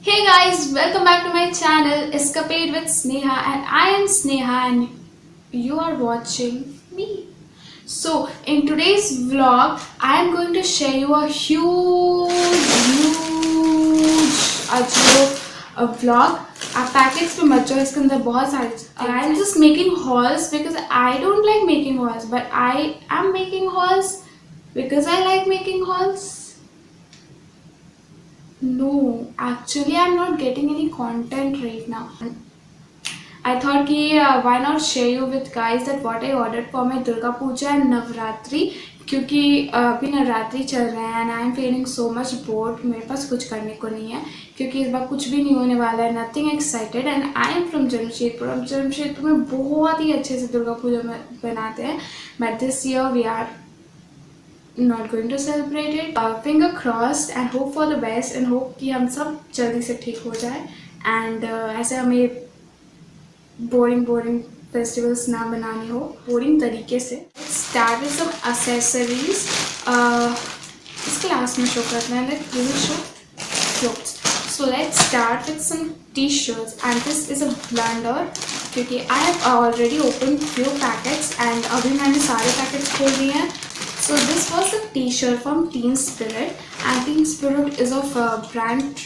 Hey guys, welcome back to my channel Escapade with Sneha, and I am Sneha and you are watching me. So in today's vlog I am going to share you a huge vlog. आप packets में मत जाओ, इसके अंदर बहुत सारे I am just making halls because I don't like making halls but I am making halls because I like making halls. No, actually I'm not getting any content right now. I thought कि why not share you with guys that what I ordered for my Durga Puja and Navratri, क्योंकि अभी नवरात्रि चल रहे हैं and I am feeling so much bored. मेरे पास कुछ करने को नहीं है क्योंकि इस बार कुछ भी नहीं होने वाला है. Nothing excited and I am from Jamshedpur. हम जमशेदपुर में बहुत ही अच्छे से दुर्गा पूजा बनाते हैं. But this year we are not going to celebrate it. Finger crossed and hope for the best and hope कि हम सब जल्दी से ठीक हो जाए and ऐसे हमें boring festivals ना बनाने हो boring तरीके से. Let's start with some accessories. इसके लास्ट में शो करते हैं. Let's give it show clothes. So let's start with some t-shirts and this is a blender क्योंकि I have already opened few packets and अभी मैंने सारे packets खोल दिए हैं. So this was a t-shirt from Teen Spirit and Teen Spirit is of brand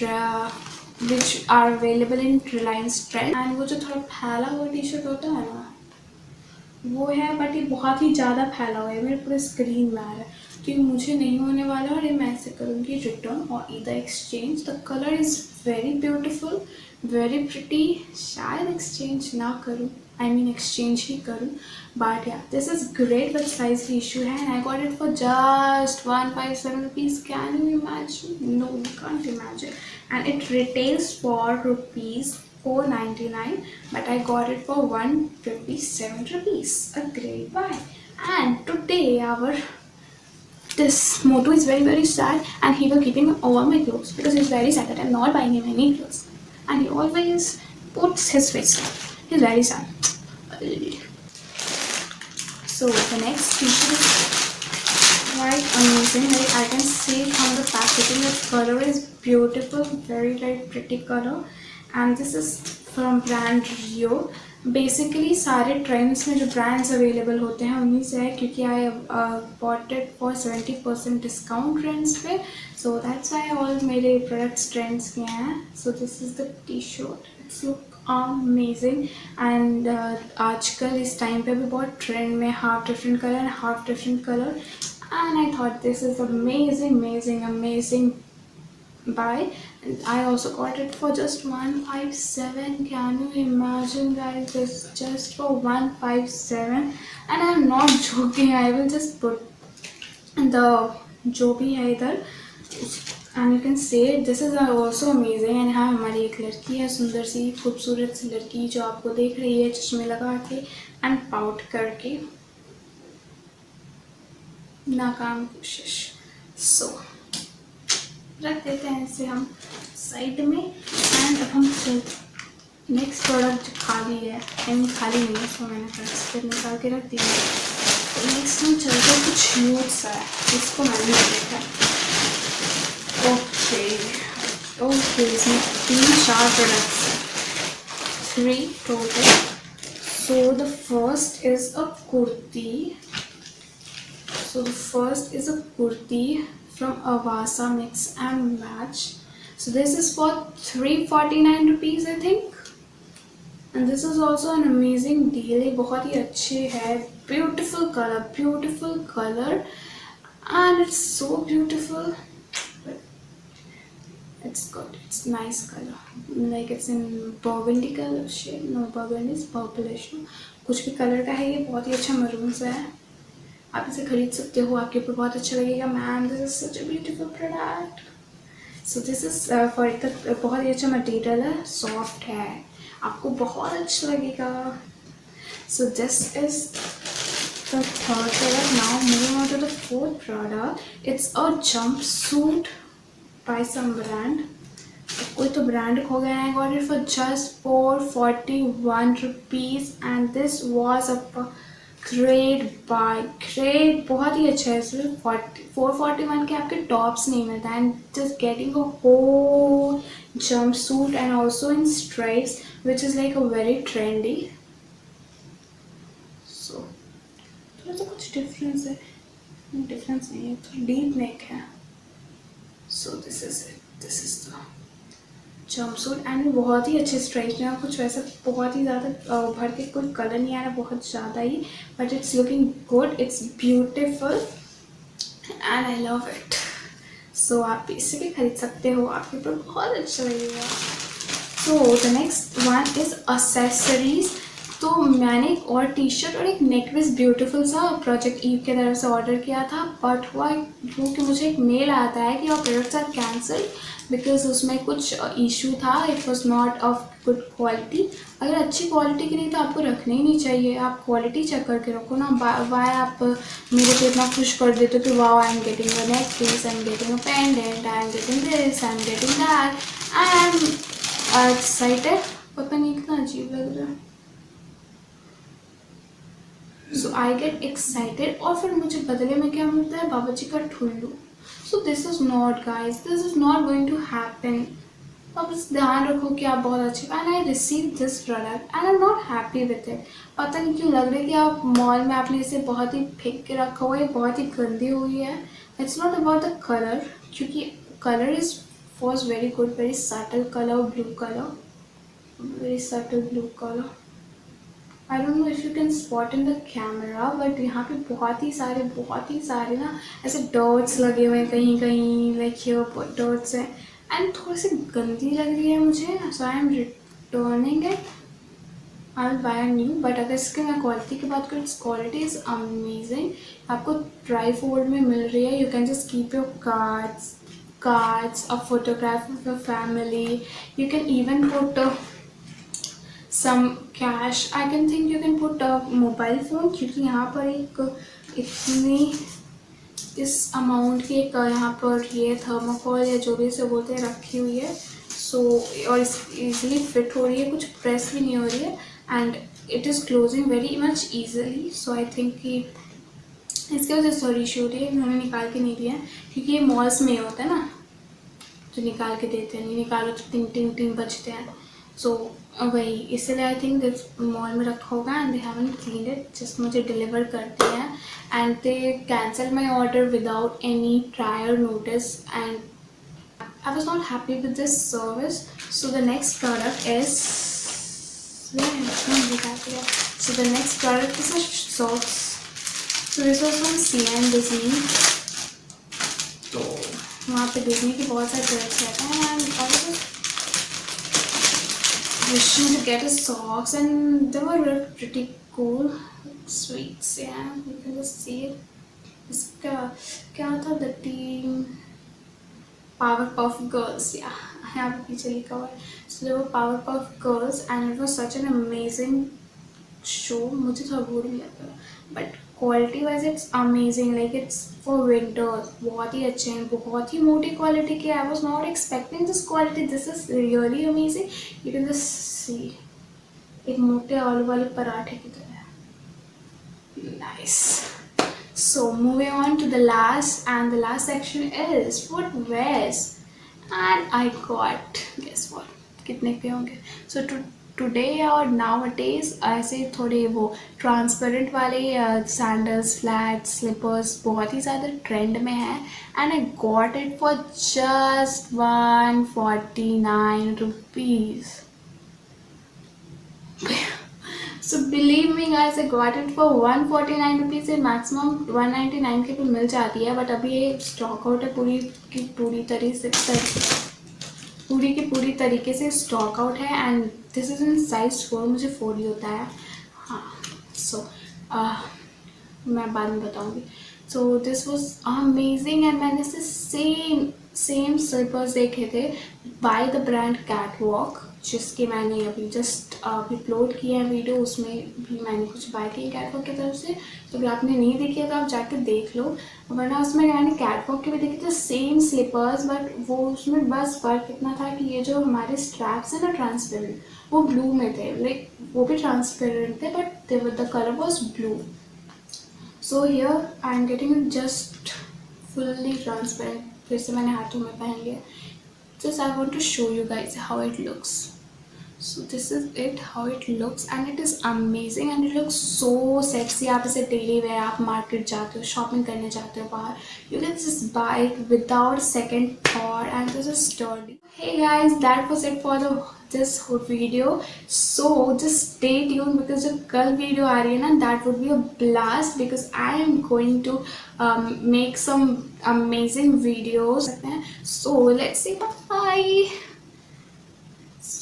which are available in Reliance Trend and वो जो थोड़ा फैला हुआ t-shirt होता है ना वो है बट ये बहुत ही ज़्यादा फैला हुआ है. मेरे पूरे स्क्रीन में आ रहा है तो ये मुझे नहीं होने वाला और ये मैं ऐसे करूँगी रिटर्न और इधर exchange. The colour is very beautiful very pretty. शायद एक्सचेंज ना करूँ I mean exchange ही करूँ but yeah this is great but size की issue है and I got it for just 157 rupees. Can you imagine? No, you can't imagine. And it retails for rupees 499 but I got it for 157 rupees. A great buy. And today our this Motu is very sad and he will keeping all my clothes because he's very sad that I'm not buying him any clothes and he always puts his face down. He's very sad. So the next t-shirt is quite amazing. Like I can see from the packaging the color is beautiful, very pretty color and this is from brand Rio. Basically सारे trends में जो brands available होते हैं उन्हीं से है क्योंकि आई bought it for 70% discount trends पे. सो दैट्स वाई ऑल मेरे प्रोडक्ट्स ट्रेंड्स के हैं. सो this is the T shirt. It's look amazing and आजकल इस टाइम पे भी बहुत ट्रेंड में half different colour and I thought this is amazing buy. And I also got it for just 157. Can you imagine guys? This just for 157 and I am not joking. I will just put the जो भी है इधर and you can see this is also amazing. and हाँ हमारी एक लड़की है सुंदर सी खूबसूरत सी लड़की जो आपको देख रही है चश्मे लगा के एंड पाउट करके नाकाम कोशिश. सो रख देते हैं इसे हम साइड में एंड अब हम नेक्स्ट प्रोडक्ट जो खाली है खाली नहीं है इसको मैंने प्रोडक्ट्स पर निकाल के रख दिया. तो नेक्स्ट हम चलते हैं कुछ यूट्स है जिसको मैंने देखा. ओके इसमें 3-4 प्रोडक्ट्स हैं 3 total. So the first is a kurti from Avasa Mix and Match. So this is for 349 rupees I think and this is also an amazing deal. ये बहुत ही अच्छे है. beautiful color and it's so beautiful but it's good. It's nice color like it's in burgundy color shade. No, burgundy is purplish. कुछ भी colour का है. ये बहुत ही अच्छा मरून सा है. आप इसे खरीद सकते हो. आपके ऊपर बहुत अच्छा लगेगा. Ma'am this is such a beautiful product. So this is for एक बहुत ही अच्छा मटेरियल है. सॉफ्ट है. आपको बहुत अच्छा लगेगा. So this is the third product. Now moving on to the fourth product. It's a jumpsuit by some brand. कोई तो ब्रांड खो गया है. I got it for just 441 rupees and this was a great buy. Great बहुत ही अच्छा है. इसमें 441 के आपके टॉप्स नहीं मिलता and just getting a whole jumpsuit and also in stripes, which is like a very trendy. So थोड़ा सा कुछ डिफरेंस है, डिफरेंस नहीं है, थोड़ा डीप नेक है. सो this is it, this is the jumpsuit and बहुत ही अच्छे स्ट्राइप्स हैं. कुछ वैसे बहुत ही ज़्यादा उभर के कोई कलर नहीं आ रहा बहुत ज़्यादा ही, but it's looking good, it's beautiful and I love it. So आप इसे भी खरीद सकते हो, आपके ऊपर बहुत अच्छा लगेगा. So the next one is accessories. तो मैंने एक और टी शर्ट और एक नेकलेस ब्यूटीफुल सा प्रोजेक्ट ईव के तरफ से ऑर्डर किया था, बट हुआ यूँ कि मुझे एक मेल आता है कि और प्रोडक्ट्स आर कैंसल बिकॉज उसमें कुछ इशू था. It was not of good quality. अगर अच्छी क्वालिटी की नहीं तो आपको रखना ही नहीं चाहिए. आप क्वालिटी चेक करके रखो ना. वाई आप मेरे को इतना खुश कर देते हो कि wow I am getting a neckpiece, I am getting a pendant, I am getting this, I am getting that, I am excited. पता नहीं कितना अजीब लग रहा है. सो आई गेट एक्साइटेड और फिर मुझे बदले में क्या मिलता है, बाबा जी का ठुल्लू. So this is not guys, this is not going to happen. अब बस ध्यान रखो कि आप बहुत अच्छे. And I receive this product and I am not happy with it. पता नहीं क्यों लग रहा है कि आप मॉल में आपने इसे बहुत ही फेंक के रखा हुआ है, बहुत ही गंदी हुई है. It's not about the colour, क्योंकि colour is was very good, very subtle colour, blue colour, very subtle blue colour. I don't know if you can spot in the camera, but यहाँ पे बहुत ही सारे ना ऐसे डॉट्स लगे हुए हैं कहीं कहीं, लाइक हियर डॉट्स हैं एंड थोड़ी सी गंदी लग रही है मुझे. So I am returning it. I will buy new. But अगर इसके मैं क्वालिटी की बात करूँ, इट्स क्वालिटी इज़ अमेजिंग. आपको ट्राई फोल्ड में मिल रही है. You can just keep your cards, a photograph of your family. You can even put some cash. I can think you can put a mobile phone, क्योंकि यहाँ पर एक इतनी इस अमाउंट की एक यहाँ पर ये थर्मोकोल या जो भी इसे बोलते हैं रखी हुई है. सो और इजीली फिट हो रही है, कुछ प्रेस भी नहीं हो रही है and it is closing very much easily. So I think कि इसके वजह से सॉरी इशू हो रही है, उन्होंने निकाल के नहीं दिया है क्योंकि ये मॉल्स में होता है ना जो निकाल के देते हैं, नहीं निकालो तो टिंग टिंग टिंग बजते हैं. सो वही इसलिए आई थिंक दिस मॉल में रखा होगा and they haven't clean it, just मुझे डिलीवर कर दिया है and they cancel my order without any prior notice and I was not happy with this service. So the next product is so the next product is a socks. So this was from CN Disney. तो वहाँ पे Disney की बहुत सारे products रहते हैं and I was wishing to get a socks and they were pretty cool, sweets. Yeah, you can just see it. इसका क्या था, the team Powerpuff Girls. Yeah, यहाँ पे पीछे लिखा हुआ है. So they were Powerpuff Girls and it was such an amazing show. मुझे थोड़ा बोर भी लगता है but quality wise it's amazing. Like it's for winter, बहुत ही अच्छे हैं, बहुत ही मोटी क्वालिटी की. I was not expecting this quality. This is really amazing. You can just see एक मोटे आलू वाले पराठे की तरह. Nice. So moving on to the last, and the last section is footwears, and I got, guess what, कितने के होंगे. So today और nowadays ऐसे थोड़े वो ट्रांसपेरेंट वाले सैंडल्स, फ्लैट स्लीपर्स बहुत ही ज़्यादा ट्रेंड में है and I got it for just 149 rupees. So believe me guys, I got it for 149 rupees. ये maximum 199 के भी मिल जाती है बट अभी ये स्टॉक आउट है पूरी की पूरी तरीके से स्टॉक आउट है and this is in size 4. मुझे 4 ही होता है. हाँ. सो मैं बाद में बताऊँगी. So this was amazing and मैंने से सेम स्लीपर्स देखे थे बाय द ब्रांड कैटवॉक, जिसके मैंने अभी जस्ट अपलोड किया है वीडियो. उसमें भी मैंने कुछ बाय किए कैटवॉक की तरफ से. तो अगर आपने नहीं देखी है तो आप जाके देख लो. वरना उसमें मैंने कैटवॉक के भी देखे थे सेम स्लीपर्स बट वो उसमें बस फ़र्क इतना था कि ये जो हमारे स्ट्रैप्स हैं ना ट्रांसपेरेंट, वो ब्लू में थे. लाइक वो भी ट्रांसपेरेंट थे but the colour was blue. So here I am getting just fully transparent. फिर से मैंने हाथों में पहन लिया. just I want to show you guys how it looks. So this is it, how it looks, and it is amazing and it looks so sexy. आप इसे daily wear, आप market जाते हो, shopping करने जाते हो बाहर, you can just buy it without second thought, and this is sturdy. Hey guys, that was it for this whole video. So just stay tuned because जो कल video आ रही है ना, that would be a blast because I am going to make some amazing videos. So let's say bye.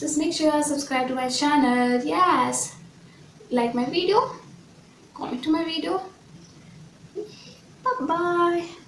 Just make sure you subscribe to my channel. Yes, like my video, comment to my video. Bye bye.